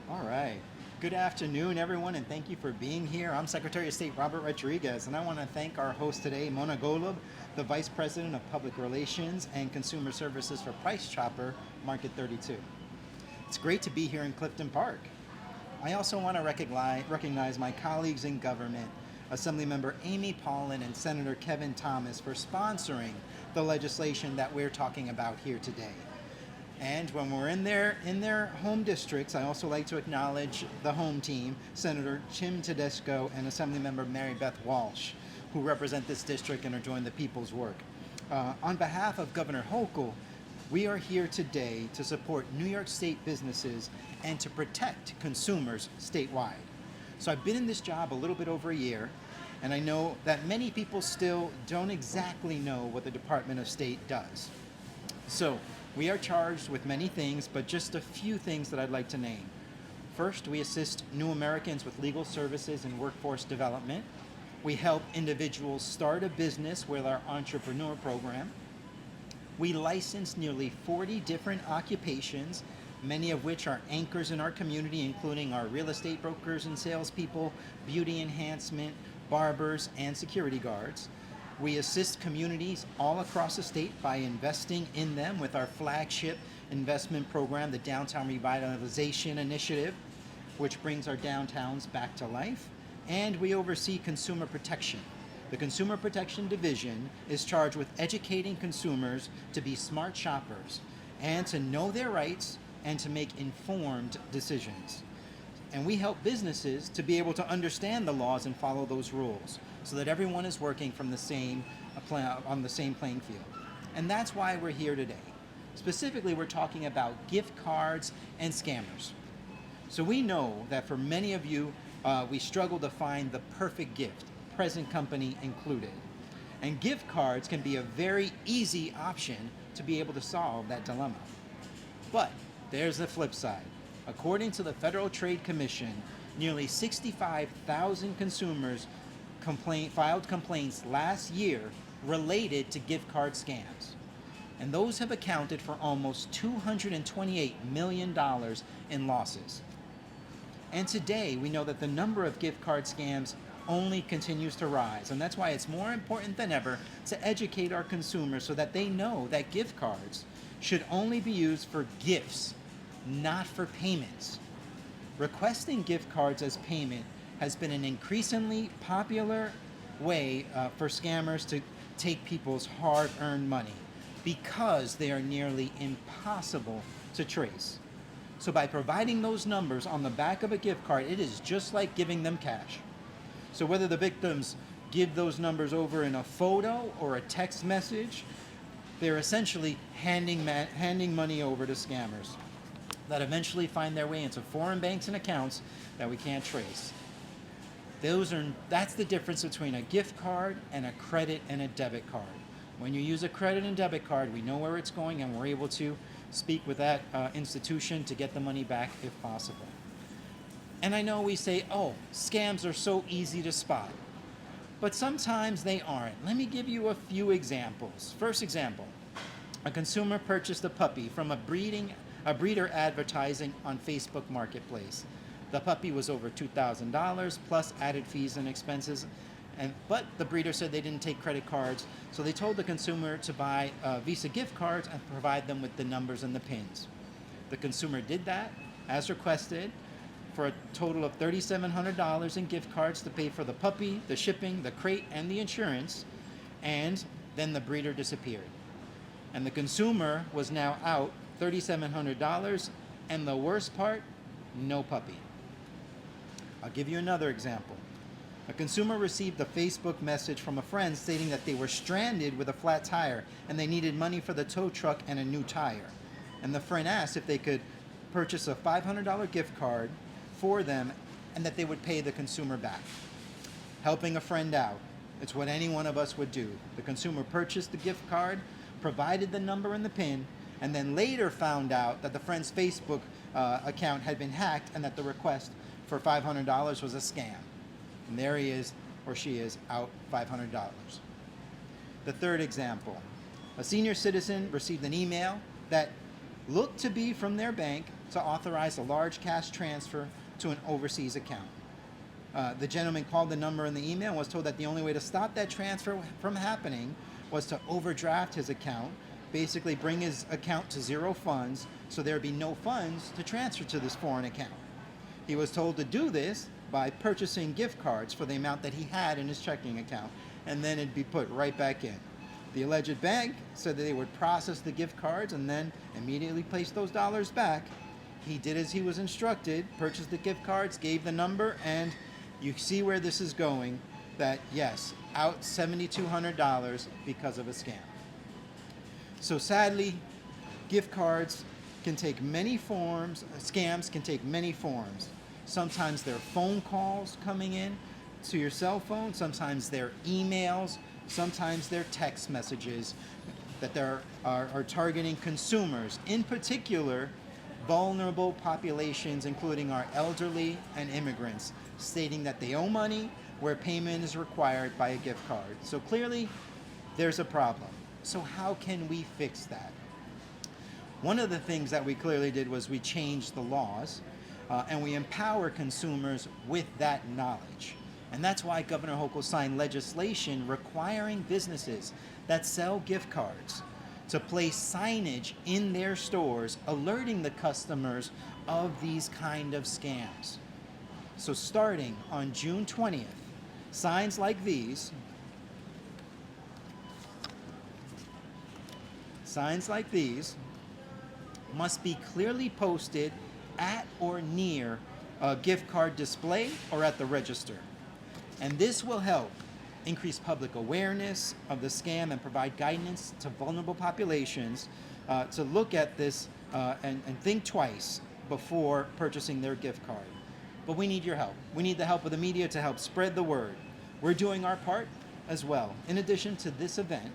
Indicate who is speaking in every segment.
Speaker 1: All right. Good afternoon, everyone, and thank you for being here. I'm Secretary of State Robert Rodriguez, and I want to thank our host today, Mona Golub, the Vice President of Public Relations and Consumer Services for Price Chopper Market 32. It's great to be here in Clifton Park. I also want to recognize my colleagues in government, Assemblymember Amy Paulin and Senator Kevin Thomas, for sponsoring the legislation that we're talking about here today. And when we're in their home districts, I also like to acknowledge the home team, Senator Jim Tedesco and Assemblymember Mary Beth Walsh, who represent this district and are doing the people's work. On behalf of Governor Hochul, we are here today to support New York State businesses and to protect consumers statewide. So I've been in this job a little bit over a year, and I know that many people still don't exactly know what the Department of State does. So, we are charged with many things, but just a few things that I'd like to name. First, we assist new Americans with legal services and workforce development. We help individuals start a business with our entrepreneur program. We license nearly 40 different occupations, many of which are anchors in our community, including our real estate brokers and salespeople, beauty enhancement, barbers, and security guards. We assist communities all across the state by investing in them with our flagship investment program, the Downtown Revitalization Initiative, which brings our downtowns back to life. And we oversee consumer protection. The Consumer Protection Division is charged with educating consumers to be smart shoppers and to know their rights and to make informed decisions. And we help businesses to be able to understand the laws and follow those rules so that everyone is working from the same on the same playing field. And that's why we're here today. Specifically, we're talking about gift cards and scammers. So we know that for many of you, we struggle to find the perfect gift, present company included. And gift cards can be a very easy option to be able to solve that dilemma. But there's the flip side. According to the Federal Trade Commission, nearly 65,000 consumers filed complaints last year related to gift card scams. And those have accounted for almost $228 million in losses. And today, we know that the number of gift card scams only continues to rise. And that's why it's more important than ever to educate our consumers so that they know that gift cards should only be used for gifts, not for payments. Requesting gift cards as payment has been an increasingly popular way for scammers to take people's hard-earned money because they are nearly impossible to trace. So by providing those numbers on the back of a gift card, it is just like giving them cash. So whether the victims give those numbers over in a photo or a text message, they're essentially handing money over to scammers that eventually find their way into foreign banks and accounts that we can't trace. That's the difference between a gift card and a credit and a debit card. When you use a credit and debit card, we know where it's going and we're able to speak with that institution to get the money back if possible. And I know we say, oh, scams are so easy to spot. But sometimes they aren't. Let me give you a few examples. First example, a consumer purchased a puppy from a breeder advertising on Facebook Marketplace. The puppy was over $2,000 plus added fees and expenses, but the breeder said they didn't take credit cards, so they told the consumer to buy Visa gift cards and provide them with the numbers and the pins. The consumer did that, as requested, for a total of $3,700 in gift cards to pay for the puppy, the shipping, the crate, and the insurance, and then the breeder disappeared. And the consumer was now out $3,700, and the worst part, no puppy. I'll give you another example. A consumer received a Facebook message from a friend stating that they were stranded with a flat tire and they needed money for the tow truck and a new tire. And the friend asked if they could purchase a $500 gift card for them and that they would pay the consumer back. Helping a friend out. It's what any one of us would do. The consumer purchased the gift card, provided the number and the PIN, and then later found out that the friend's Facebook account had been hacked and that the request for $500 was a scam. And there he is, or she is, out $500. The third example, a senior citizen received an email that looked to be from their bank to authorize a large cash transfer to an overseas account. The gentleman called the number in the email and was told that the only way to stop that transfer from happening was to overdraft his account, basically bring his account to zero funds, so there would be no funds to transfer to this foreign account. He was told to do this by purchasing gift cards for the amount that he had in his checking account, and then it'd be put right back in. The alleged bank said that they would process the gift cards and then immediately place those dollars back. He did as he was instructed, purchased the gift cards, gave the number, and you see where this is going, that yes, out $7,200 because of a scam. So sadly, gift cards can take many forms, scams can take many forms. Sometimes they're phone calls coming in to your cell phone, sometimes they're emails, sometimes they're text messages that are targeting consumers, in particular vulnerable populations, including our elderly and immigrants, stating that they owe money where payment is required by a gift card. So clearly, there's a problem. So how can we fix that? One of the things that we clearly did was we changed the laws and we empower consumers with that knowledge. And that's why Governor Hochul signed legislation requiring businesses that sell gift cards to place signage in their stores alerting the customers of these kind of scams. So starting on June 20th, signs like these must be clearly posted at or near a gift card display or at the register. And this will help increase public awareness of the scam and provide guidance to vulnerable populations to look at this and think twice before purchasing their gift card. But we need your help. We need the help of the media to help spread the word. We're doing our part as well. In addition to this event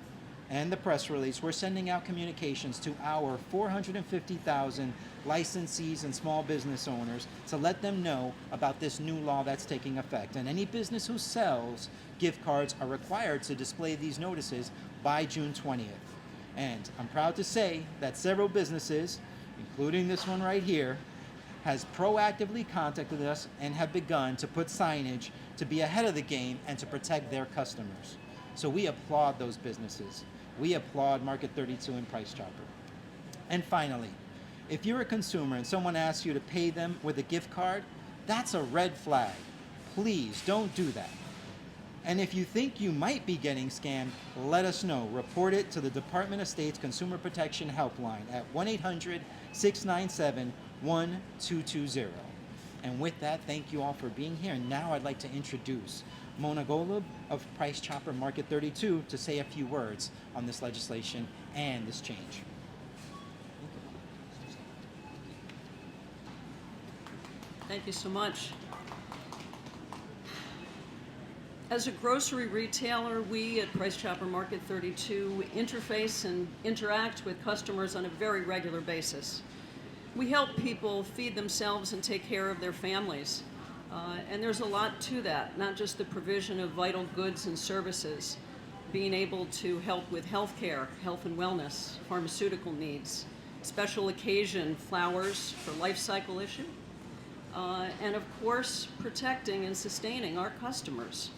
Speaker 1: and the press release, we're sending out communications to our 450,000 licensees and small business owners to let them know about this new law that's taking effect. And any business who sells gift cards are required to display these notices by June 20th. And I'm proud to say that several businesses, including this one right here, has proactively contacted us and have begun to put signage to be ahead of the game and to protect their customers. So we applaud those businesses. We applaud Market 32 and Price Chopper. And finally, if you're a consumer and someone asks you to pay them with a gift card, that's a red flag. Please don't do that. And if you think you might be getting scammed, let us know. Report it to the Department of State's Consumer Protection Helpline at 1-800-697-1220. And with that, thank you all for being here. And now I'd like to introduce Mona Golub of Price Chopper Market 32 to say a few words on this legislation and this change.
Speaker 2: Thank you so much. As a grocery retailer, we at Price Chopper Market 32 interface and interact with customers on a very regular basis. We help people feed themselves and take care of their families. And there's a lot to that, not just the provision of vital goods and services, being able to help with health care, health and wellness, pharmaceutical needs, special occasion flowers for life cycle issue, and of course, protecting and sustaining our customers.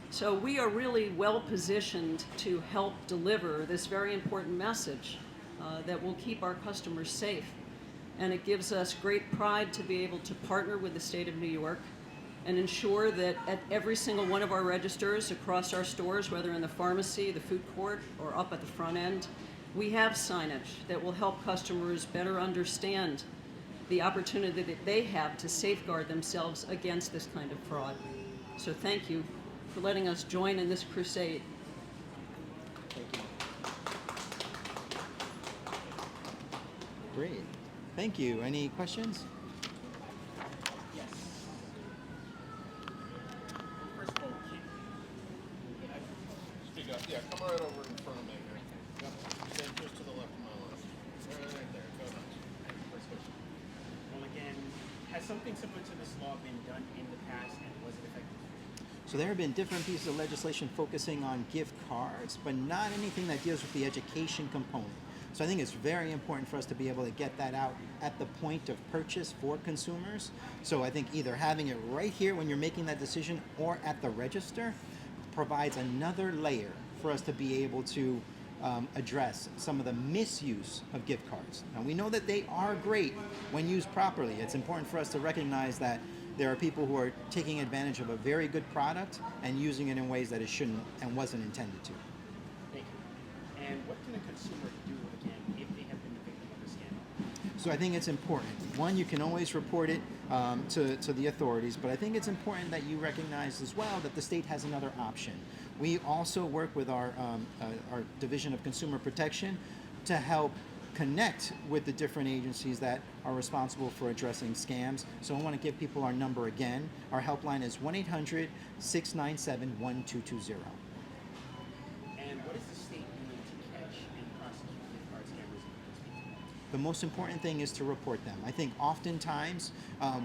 Speaker 2: So we are really well positioned to help deliver this very important message that will keep our customers safe. And it gives us great pride to be able to partner with the state of New York and ensure that at every single one of our registers across our stores, whether in the pharmacy, the food court, or up at the front end, we have signage that will help customers better understand the opportunity that they have to safeguard themselves against this kind of fraud. So thank you for letting us join in this crusade.
Speaker 1: Thank you. Great. Thank you. Any questions? Yes.
Speaker 3: First of all, speak up. Yeah, come right over in front of me here. Yep. Stand just to the left of my left. Right there. Go nuts. First question.
Speaker 4: Well, again, has something similar to this law been done in the past, and was it effective?
Speaker 1: So there have been different pieces of legislation focusing on gift cards, but not anything that deals with the education component. So I think it's very important for us to be able to get that out at the point of purchase for consumers. So I think either having it right here when you're making that decision or at the register provides another layer for us to be able to address some of the misuse of gift cards. Now we know that they are great when used properly. It's important for us to recognize that there are people who are taking advantage of a very good product and using it in ways that it shouldn't and wasn't intended to.
Speaker 4: Thank you. And what can a consumer do again if they have been the victim of a scam?
Speaker 1: So I think it's important. One, you can always report it to the authorities, but I think it's important that you recognize as well that the state has another option. We also work with our Division of Consumer Protection to help connect with the different agencies that are responsible for addressing scams. So I want to give people our number again. Our helpline is 1-800-697-1220.
Speaker 4: And what is the state doing to catch and prosecute gift card scammers in the United States?
Speaker 1: The most important thing is to report them. I think oftentimes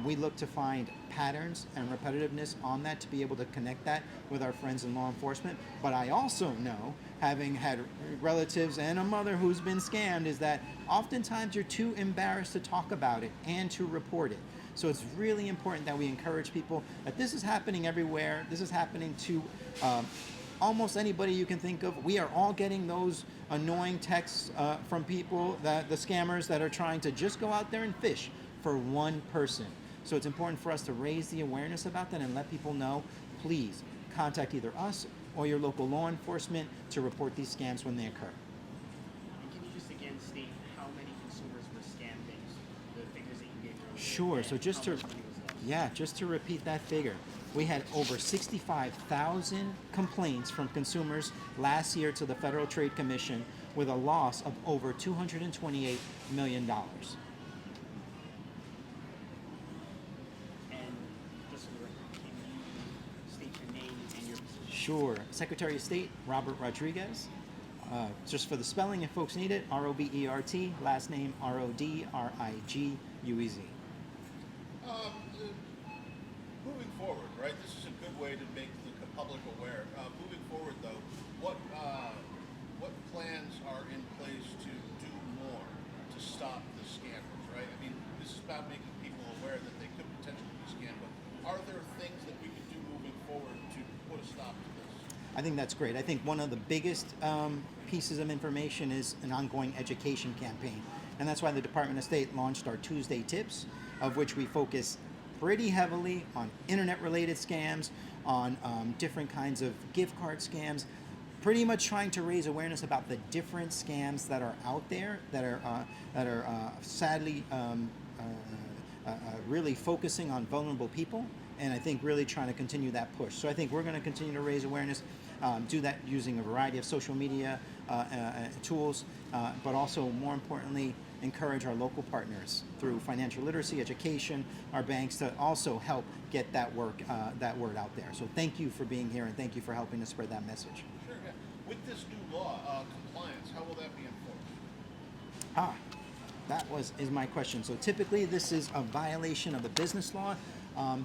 Speaker 1: we look to find patterns and repetitiveness on that to be able to connect that with our friends in law enforcement. But I also know, having had relatives and a mother who's been scammed, is that oftentimes you're too embarrassed to talk about it and to report it. So it's really important that we encourage people that this is happening everywhere. This is happening to almost anybody you can think of. We are all getting those annoying texts from people, that the scammers that are trying to just go out there and fish for one person. So it's important for us to raise the awareness about that and let people know, please contact either us or your local law enforcement to report these scams when they occur.
Speaker 4: And can you just again state how many consumers were scammed, the figures that you gave earlier?
Speaker 1: Sure. So
Speaker 4: and
Speaker 1: just
Speaker 4: how
Speaker 1: to
Speaker 4: much money was lost?
Speaker 1: yeah, just to repeat that figure, we had over 65,000 complaints from consumers last year to the Federal Trade Commission with a loss of over $228 million.
Speaker 4: And just for the record, can you state your name and your position?
Speaker 1: Sure. Secretary of State Robert Rodriguez. Just for the spelling, if folks need it, Robert, last name Rodriguez.
Speaker 3: Moving forward, right? This is a good way to make the public aware. Moving forward, though, what plans are in place to do more to stop the scammers, right? I mean, this is about making people aware that they could potentially be scammed, but are there things that we could do moving forward to put a stop to this?
Speaker 1: I think that's great. I think one of the biggest pieces of information is an ongoing education campaign. And that's why the Department of State launched our Tuesday Tips, of which we focus pretty heavily on internet-related scams, on different kinds of gift card scams, pretty much trying to raise awareness about the different scams that are out there that are sadly really focusing on vulnerable people. And I think really trying to continue that push. So I think we're going to continue to raise awareness, do that using a variety of social media tools, but also more importantly, encourage our local partners through financial literacy, education, our banks to also help get that word out there. So thank you for being here and thank you for helping to spread that message.
Speaker 3: Sure, yeah. With this new law, compliance, how will that be enforced?
Speaker 1: That is my question. So typically this is a violation of the business law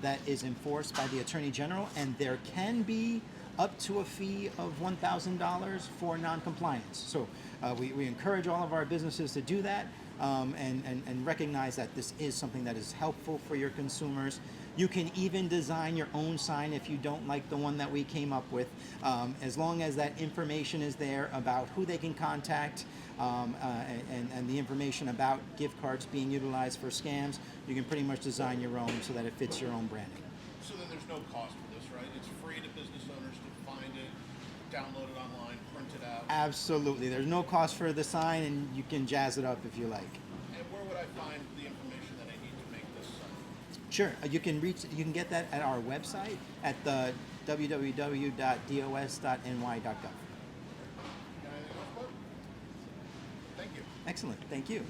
Speaker 1: that is enforced by the Attorney General, and there can be up to a fee of $1,000 for non-compliance. So we encourage all of our businesses to do that and recognize that this is something that is helpful for your consumers. You can even design your own sign if you don't like the one that we came up with, as long as that information is there about who they can contact and the information about gift cards being utilized for scams. You can pretty much design your own so that it fits your own branding.
Speaker 3: So then there's no cost for this, right? It's free to business owners to find it, download it online, print it out.
Speaker 1: Absolutely. There's no cost for the sign, and you can jazz it up if you like.
Speaker 3: And where would I find the information that I need to make this sign?
Speaker 1: Sure. You can get that at our website at the www.dos.ny.gov.
Speaker 3: Got anything else, bud? Thank you.
Speaker 1: Excellent. Thank you.